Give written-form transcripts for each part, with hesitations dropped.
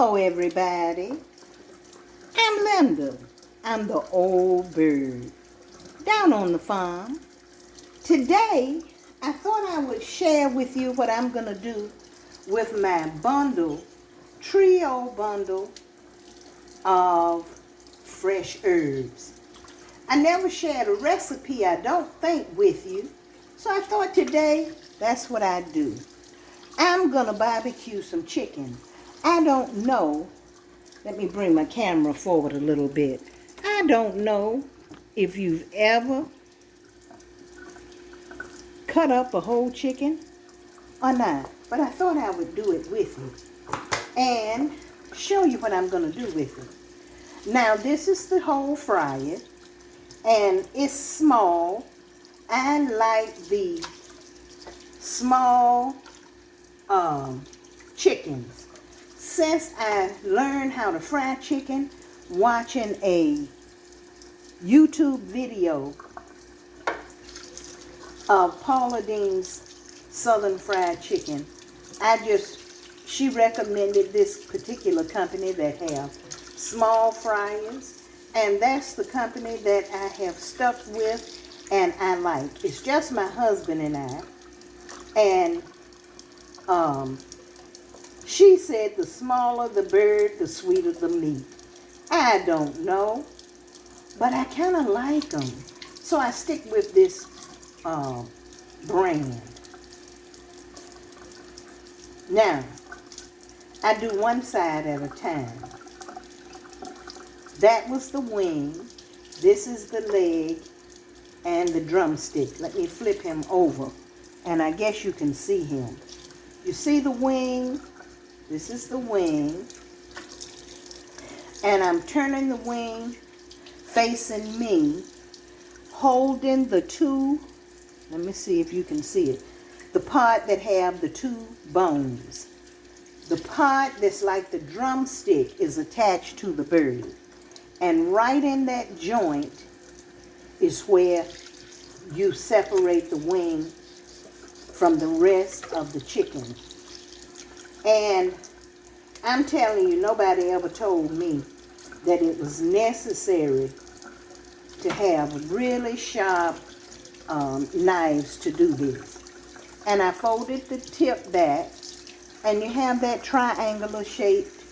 Hello, everybody. I'm Linda. I'm the old bird down on the farm. Today, I thought I would share with you what I'm going to do with my trio bundle of fresh herbs. I never shared a recipe, I don't think, with you. So I thought today, that's what I'd do. I'm going to barbecue some chicken. I don't know. Let me bring my camera forward a little bit. I don't know if you've ever cut up a whole chicken or not, but I thought I would do it with you and show you what I'm going to do with it. Now, this is the whole fryer, and it's small. I like the small chickens. Since I learned how to fry chicken watching a YouTube video of Paula Dean's Southern Fried Chicken, she recommended this particular company that have small fryers, and that's the company that I have stuck with and I like. It's just my husband and I, and she said the smaller the bird, the sweeter the meat. I don't know, but I kind of like them. So I stick with this brand. Now, I do one side at a time. That was the wing. This is the leg and the drumstick. Let me flip him over, and I guess you can see him. You see the wing? This is the wing, and I'm turning the wing facing me, holding the two, let me see if you can see it, the part that have the two bones. The part that's like the drumstick is attached to the bird, and right in that joint is where you separate the wing from the rest of the chicken. And I'm telling you, nobody ever told me that it was necessary to have really sharp knives to do this. And I folded the tip back, and you have that triangular shaped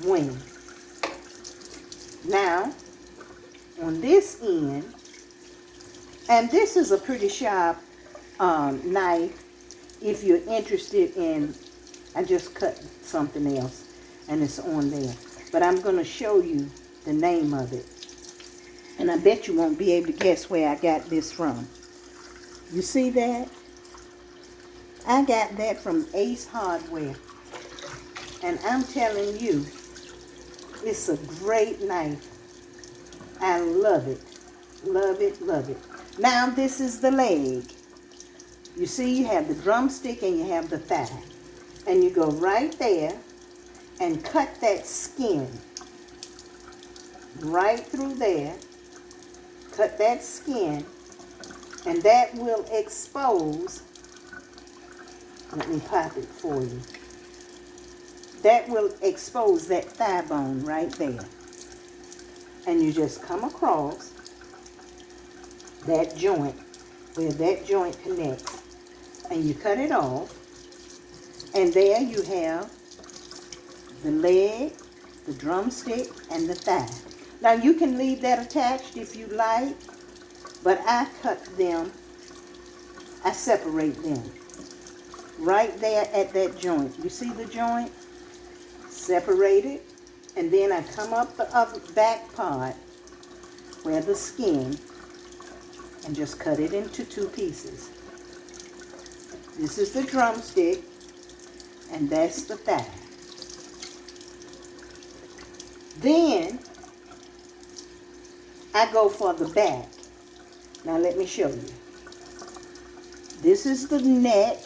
wing. Now, on this end, and this is a pretty sharp knife if you're interested in, I just cut something else and it's on there. But I'm going to show you the name of it. And I bet you won't be able to guess where I got this from. You see that? I got that from Ace Hardware. And I'm telling you, it's a great knife. I love it. Love it, love it. Now this is the leg. You see, you have the drumstick and you have the thigh. And you go right there and cut that skin right through there. Cut that skin, and that will expose, let me pop it for you. That will expose that thigh bone right there. And you just come across that joint, where that joint connects, and you cut it off. And there you have the leg, the drumstick, and the thigh. Now you can leave that attached if you like, but I cut them, I separate them right there at that joint. You see the joint? Separate it, and then I come up the back part where the skin, and just cut it into two pieces. This is the drumstick, and that's the thigh. Then I go for the back. Now let me show you. This is the neck.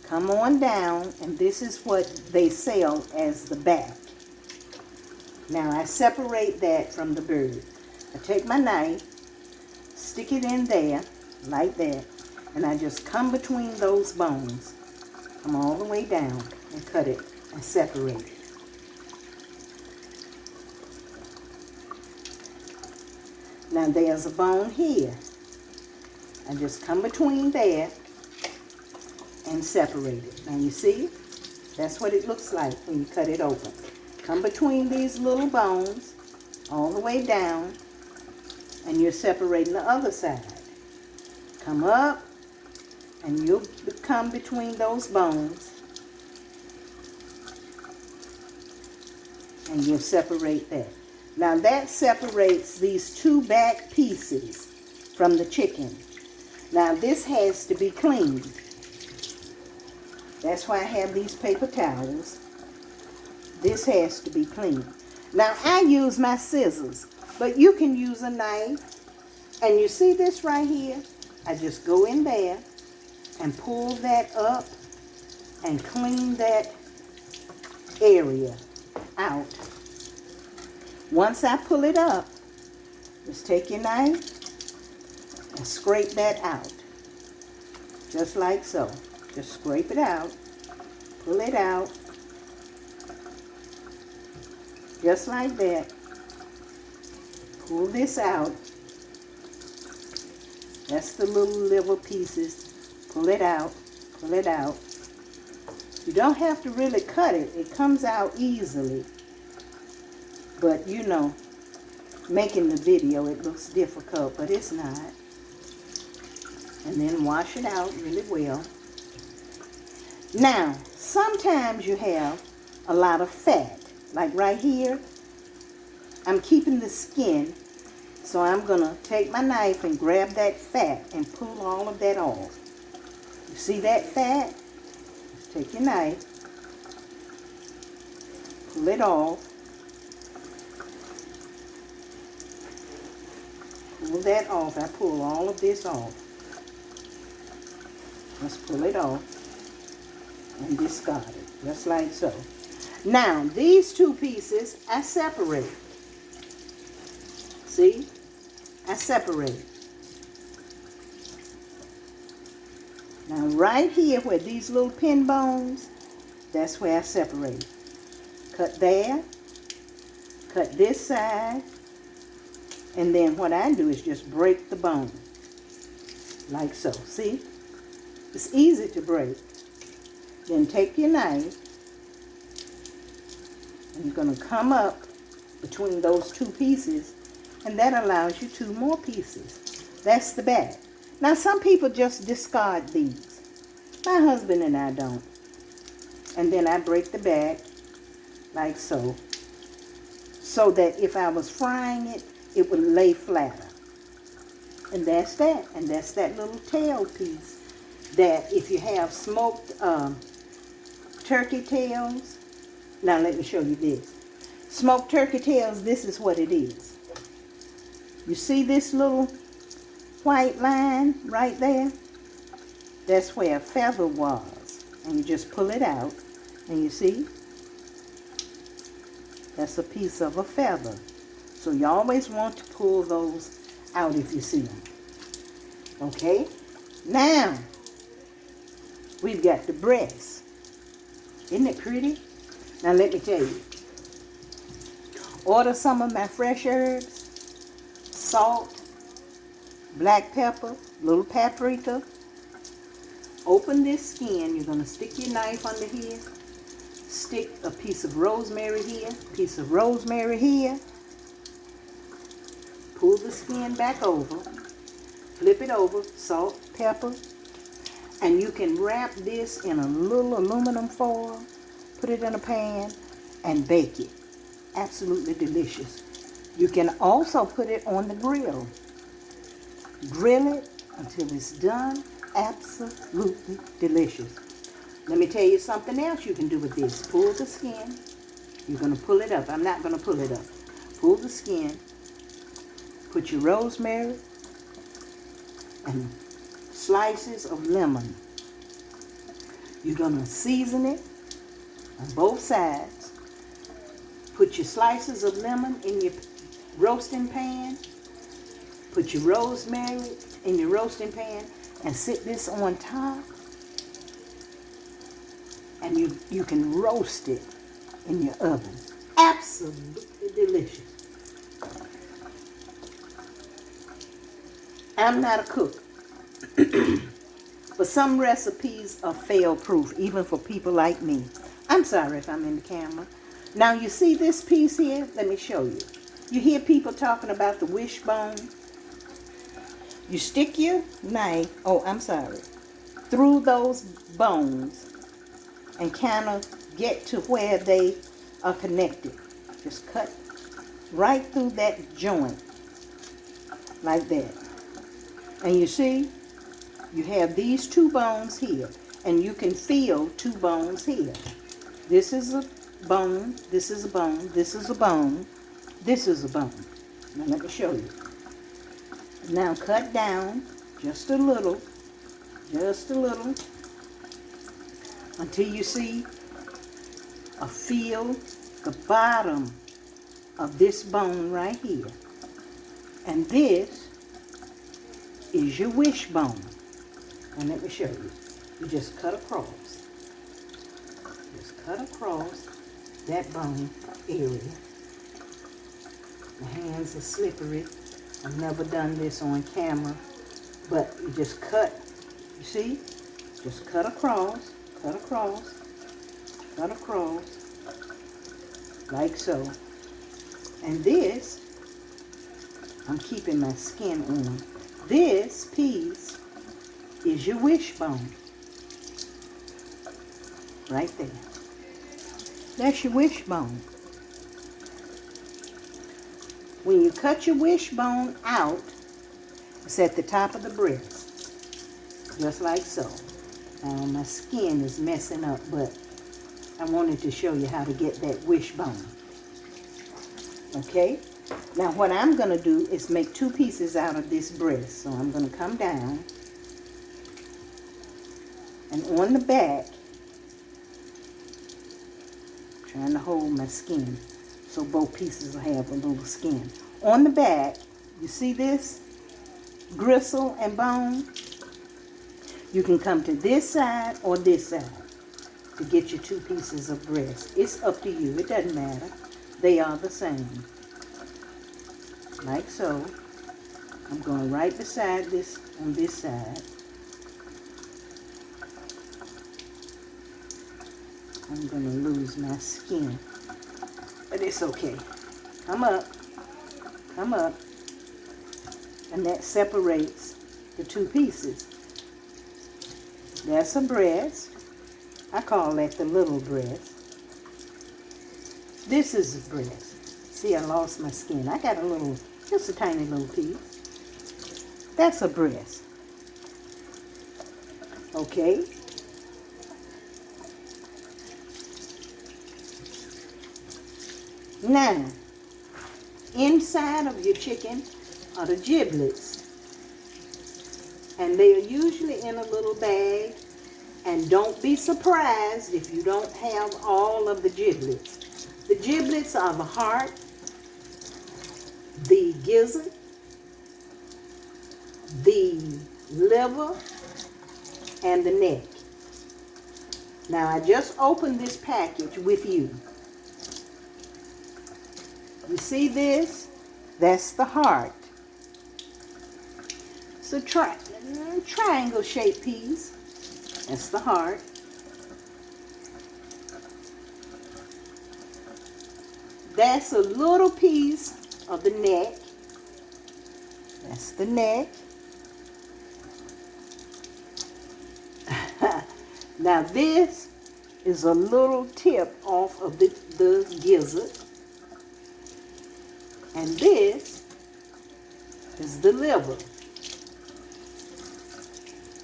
Come on down, and this is what they sell as the back. Now I separate that from the bird. I take my knife, stick it in there like that, and I just come between those bones. Come all the way down and cut it and separate it. Now there's a bone here. I just come between there and separate it. Now you see, that's what it looks like when you cut it open. Come between these little bones all the way down, and you're separating the other side. Come up, and you'll come between those bones, and you'll separate that. Now that separates these two back pieces from the chicken. Now this has to be cleaned. That's why I have these paper towels. This has to be cleaned. Now I use my scissors, but you can use a knife. And you see this right here? I just go in there and pull that up and clean that area out. Once I pull it up, just take your knife and scrape that out. Just like so. Just scrape it out. Pull it out. Just like that. Pull this out. That's the little liver pieces. Pull it out. Pull it out. You don't have to really cut it. It comes out easily. But you know, making the video, it looks difficult, but it's not. And then wash it out really well. Now, sometimes you have a lot of fat. Like right here, I'm keeping the skin. So I'm going to take my knife and grab that fat and pull all of that off. You see that fat? Just take your knife, pull it off. Pull that off. I pull all of this off. Just pull it off and discard it, just like so. Now, these two pieces, I separate. See? I separate. Now, right here where these little pin bones, that's where I separate. Cut there. Cut this side. And then what I do is just break the bone. Like so. See? It's easy to break. Then take your knife. And you're going to come up between those two pieces. And that allows you two more pieces. That's the back. Now some people just discard these. My husband and I don't. And then I break the back like so. So that if I was frying it, it would lay flatter. And that's that. And that's that little tail piece that if you have smoked turkey tails. Now let me show you this. Smoked turkey tails, this is what it is. You see this little white line right there? That's where a feather was. And you just pull it out. And you see? That's a piece of a feather. So you always want to pull those out if you see them. Okay? Now, we've got the breast. Isn't it pretty? Now let me tell you. Order some of my fresh herbs. Salt, black pepper, little paprika. Open this skin. You're going to stick your knife under here. Stick a piece of rosemary here, piece of rosemary here. Pull the skin back over. Flip it over, salt, pepper. And you can wrap this in a little aluminum foil, put it in a pan, and bake it. Absolutely delicious. You can also put it on the grill. Grill it until it's done. Absolutely delicious. Let me tell you something else you can do with this. Pull the skin. You're going to pull it up. I'm not going to pull it up. Pull the skin. Put your rosemary and slices of lemon. You're going to season it on both sides. Put your slices of lemon in your roasting pan. Put your rosemary in your roasting pan and sit this on top. And you can roast it in your oven. Absolutely delicious. I'm not a cook, but some recipes are fail-proof, even for people like me. I'm sorry if I'm in the camera. Now, you see this piece here? Let me show you. You hear people talking about the wishbone? You stick your knife, through those bones and kind of get to where they are connected. Just cut right through that joint, like that. And you see, you have these two bones here, and you can feel two bones here. This is a bone, this is a bone, this is a bone, this is a bone. Now let me show you. Now cut down just a little, until you see or feel the bottom of this bone right here. And this is your wishbone. And let me show you. You just cut across. Just cut across that bone area. My hands are slippery. I've never done this on camera. But you just cut, you see? Just cut across, cut across, cut across, like so. And this, I'm keeping my skin on. This piece is your wishbone. Right there. That's your wishbone. When you cut your wishbone out, it's at the top of the breast. Just like so. Now my skin is messing up, but I wanted to show you how to get that wishbone. Okay? Now what I'm going to do is make two pieces out of this breast. So I'm going to come down. And on the back, trying to hold my skin so both pieces will have a little skin. On the back, you see this? Gristle and bone. You can come to this side or this side to get your two pieces of breast. It's up to you. It doesn't matter. They are the same. Like so. I'm going right beside this on this side. I'm going to lose my skin. But it's okay. Come up. Come up. And that separates the two pieces. That's a breast. I call that the little breast. This is a breast. See, I lost my skin. I got a little, just a tiny little piece. That's a breast. Okay. Now, inside of your chicken are the giblets. And they are usually in a little bag. And don't be surprised if you don't have all of the giblets. The giblets are the heart, the gizzard, the liver, and the neck. Now, I just opened this package with you. You see this? That's the heart. It's a triangle shaped piece. That's the heart. That's a little piece of the neck. That's the neck. Now this is a little tip off of the gizzard. And this is the liver.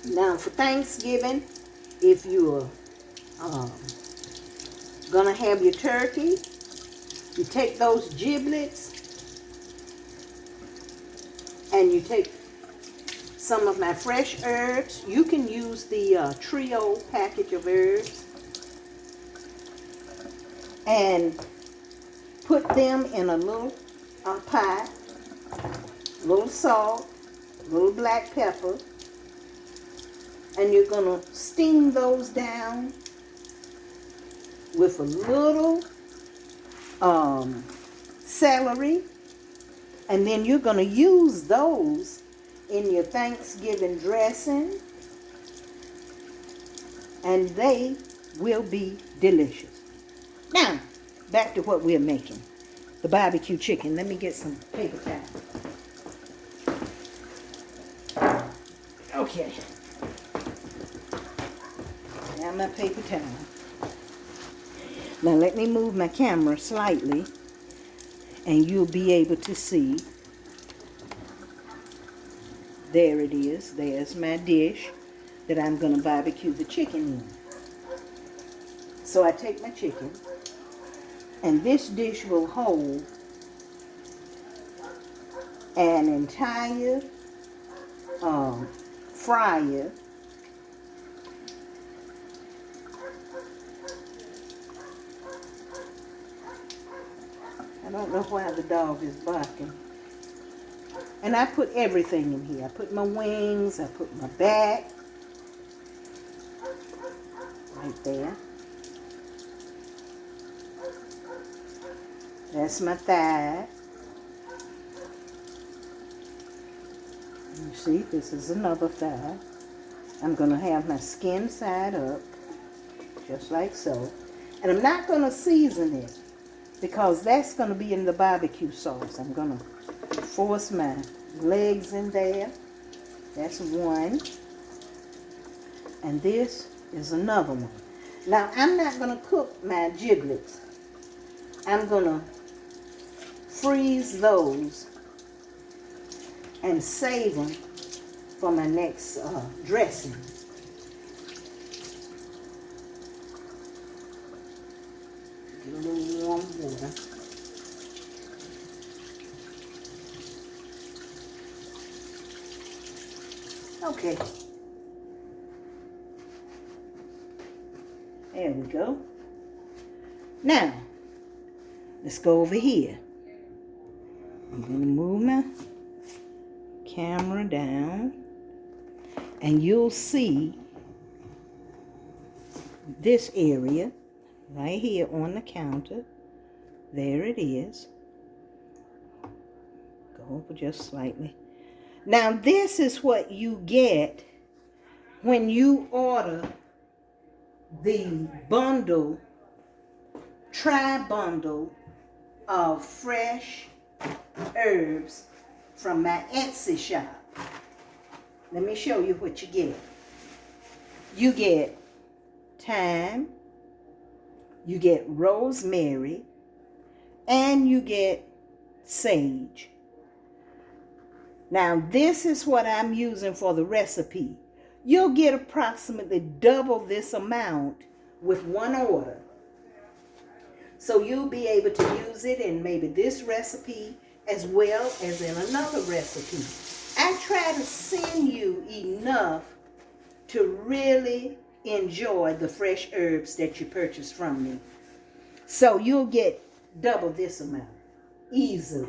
Now for Thanksgiving, if you're gonna have your turkey, you take those giblets and you take some of my fresh herbs. You can use the trio package of herbs and put them in a little pot, a little salt, a little black pepper, and you're going to steam those down with a little celery, and then you're going to use those in your Thanksgiving dressing, and they will be delicious. Now, back to what we're making. The barbecue chicken. Let me get some paper towel. Okay. Now my paper towel. Now let me move my camera slightly, and you'll be able to see. There it is. There's my dish that I'm going to barbecue the chicken in. So I take my chicken, and this dish will hold an entire fryer I don't know why the dog is barking. And I put everything in here. I put my wings, I put my back right there. That's my thigh. You see, this is another thigh. I'm going to have my skin side up, just like so. And I'm not going to season it, because that's going to be in the barbecue sauce. I'm going to force my legs in there. That's one. And this is another one. Now, I'm not going to cook my giblets. I'm going to freeze those and save them for my next dressing. Get a little warm water. Okay. There we go. Now, let's go over here. I'm going to move my camera down, and you'll see this area right here on the counter. There it is. Go over just slightly. Now, this is what you get when you order the bundle, tri-bundle of fresh herbs from my Etsy shop. Let me show you what you get. You get thyme, you get rosemary, and you get sage. Now, this is what I'm using for the recipe. You'll get approximately double this amount with one order. So you'll be able to use it in maybe this recipe as well as in another recipe. I try to send you enough to really enjoy the fresh herbs that you purchase from me. So you'll get double this amount easily.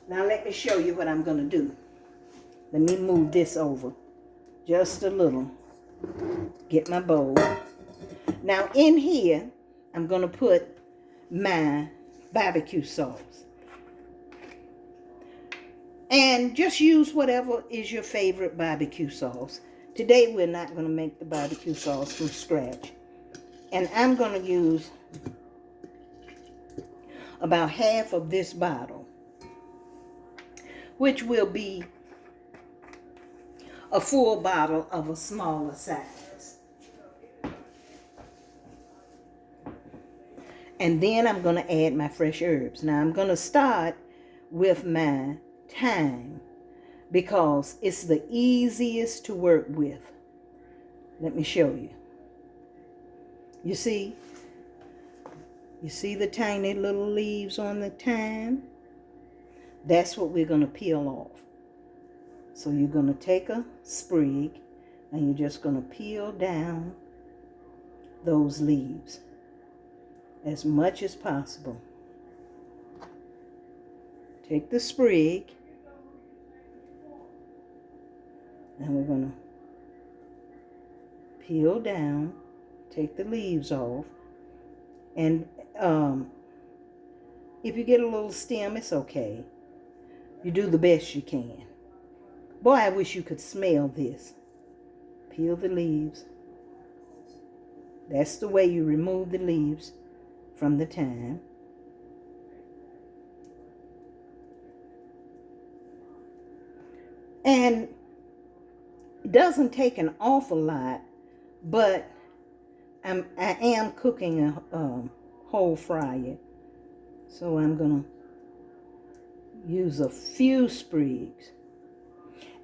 Now let me show you what I'm going to do. Let me move this over just a little. Get my bowl. Now in here, I'm going to put my barbecue sauce. And just use whatever is your favorite barbecue sauce. Today we're not going to make the barbecue sauce from scratch. And I'm going to use about half of this bottle, which will be a full bottle of a smaller size. And then I'm going to add my fresh herbs. Now I'm going to start with my thyme because it's the easiest to work with. Let me show you. You see the tiny little leaves on the thyme? That's what we're going to peel off. So you're going to take a sprig and you're just going to peel down those leaves as much as possible. Take the sprig and we're going to peel down, take the leaves off, and if you get a little stem, it's okay. You do the best you can. Boy, I wish you could smell this. Peel the leaves. That's the way you remove the leaves from the thyme. And it doesn't take an awful lot, but I am cooking a whole fryer. So I'm going to use a few sprigs.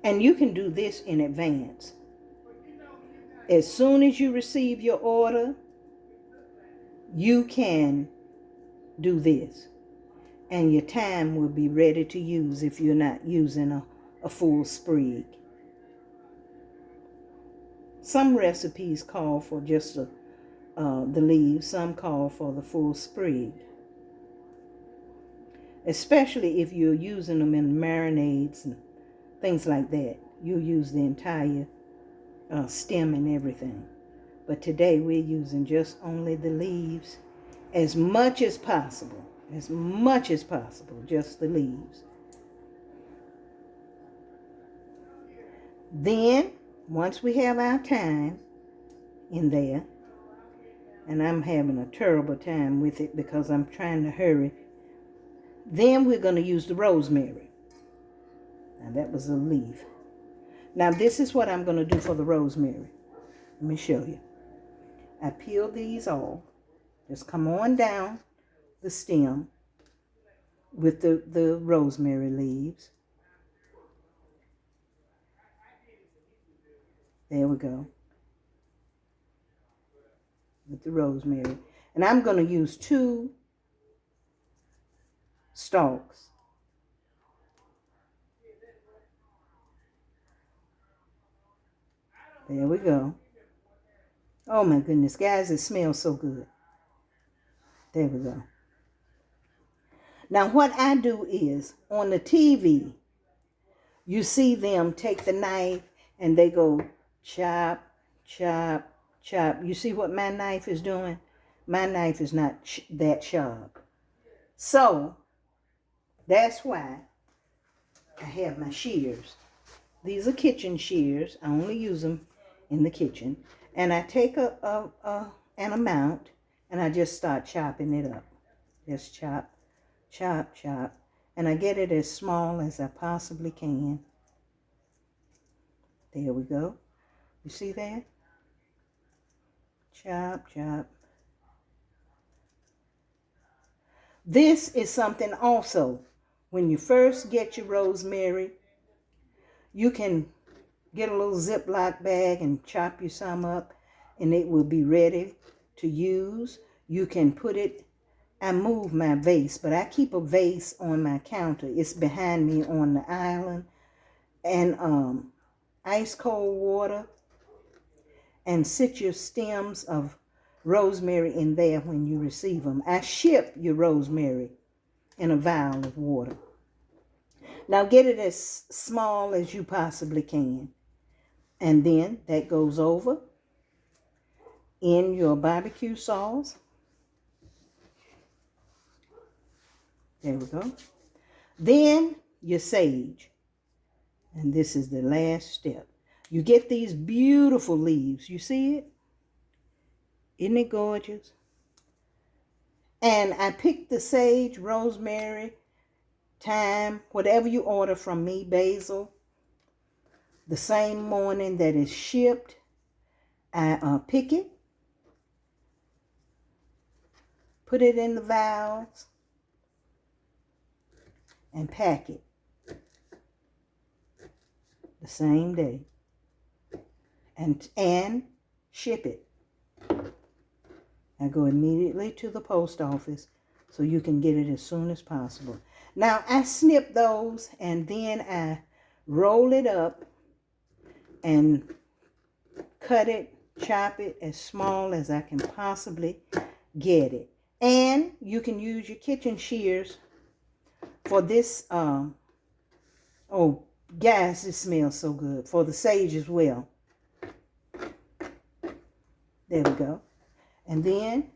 And you can do this in advance. As soon as you receive your order, you can do this. And your thyme will be ready to use if you're not using a full sprig. Some recipes call for just the leaves. Some call for the full sprig. Especially if you're using them in marinades and things like that. You'll use the entire stem and everything. But today we're using just only the leaves as much as possible. As much as possible, just the leaves. Then, once we have our thyme in there, and I'm having a terrible time with it because I'm trying to hurry, then we're going to use the rosemary. Now that was a leaf. Now this is what I'm going to do for the rosemary. Let me show you. I peel these off. Just come on down the stem with the rosemary leaves. There we go. With the rosemary. And I'm going to use 2 stalks. There we go. Oh my goodness, guys, it smells so good. There we go. Now what I do is, on the TV, you see them take the knife and they go chop, chop, chop. You see what my knife is doing? My knife is not that sharp. So, that's why I have my shears. These are kitchen shears. I only use them in the kitchen. And I take an amount and I just start chopping it up. Just chop, chop, chop. And I get it as small as I possibly can. There we go. You see that? Chop, chop. This is something also. When you first get your rosemary, you can get a little Ziploc bag and chop you some up, and it will be ready to use. You can put it, I move my vase, but I keep a vase on my counter. It's behind me on the island. And ice cold water, and sit your stems of rosemary in there when you receive them. I ship your rosemary in a vial of water. Now get it as small as you possibly can. And then that goes over in your barbecue sauce. There we go. Then your sage. And this is the last step. You get these beautiful leaves. You see it? Isn't it gorgeous? And I picked the sage, rosemary, thyme, whatever you order from me, basil. The same morning that it's shipped, I pick it, put it in the vials, and pack it the same day, and ship it. I go immediately to the post office so you can get it as soon as possible. Now I snip those and then I roll it up and cut it, chop it as small as I can possibly get it. And you can use your kitchen shears for this. Oh, guys, it smells so good. For the sage as well. There we go. And then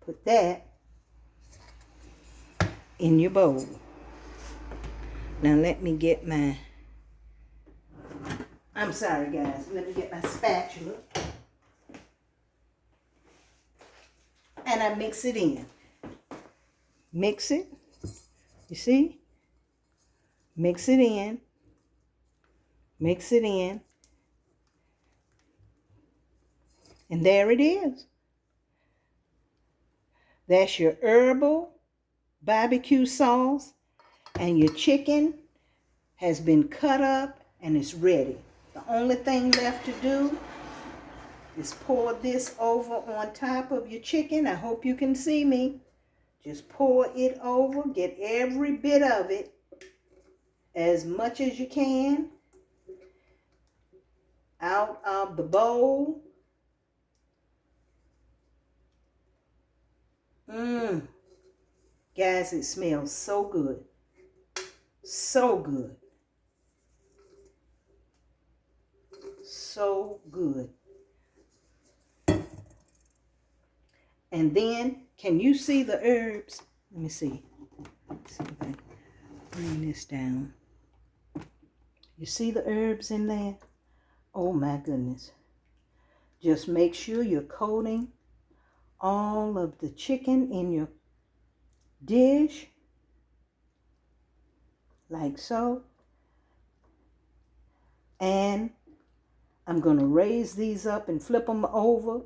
put that in your bowl. Now let me get my, I'm sorry guys, let me get my spatula. And I mix it in. Mix it. You see? Mix it in. Mix it in. And there it is. That's your herbal barbecue sauce. And your chicken has been cut up and it's ready. The only thing left to do is pour this over on top of your chicken. I hope you can see me. Just pour it over. Get every bit of it, as much as you can, out of the bowl. Guys, it smells so good. So good. So good. And then, can you see the herbs? Let me see. Let's see if I bring this down. You see the herbs in there? Oh my goodness. Just make sure you're coating all of the chicken in your dish. Like so. And I'm going to raise these up and flip them over.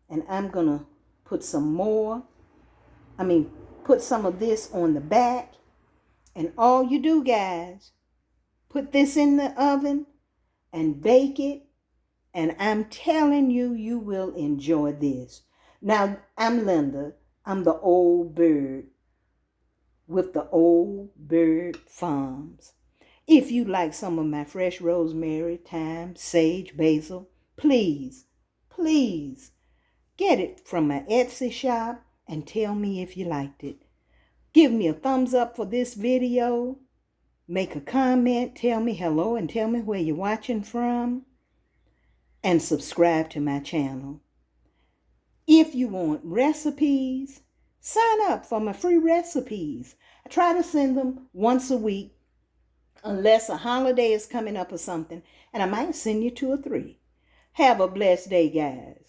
And I'm going to put some more. Put some of this on the back. And all you do, guys, put this in the oven and bake it. And I'm telling you, you will enjoy this. Now, I'm Linda. I'm the old bird with the Old Bird Farms. If you like some of my fresh rosemary, thyme, sage, basil, please, please get it from my Etsy shop and tell me if you liked it. Give me a thumbs up for this video. Make a comment, tell me hello, and tell me where you're watching from. And subscribe to my channel. If you want recipes, sign up for my free recipes. I try to send them once a week, unless a holiday is coming up or something, and I might send you 2 or 3. Have a blessed day, guys.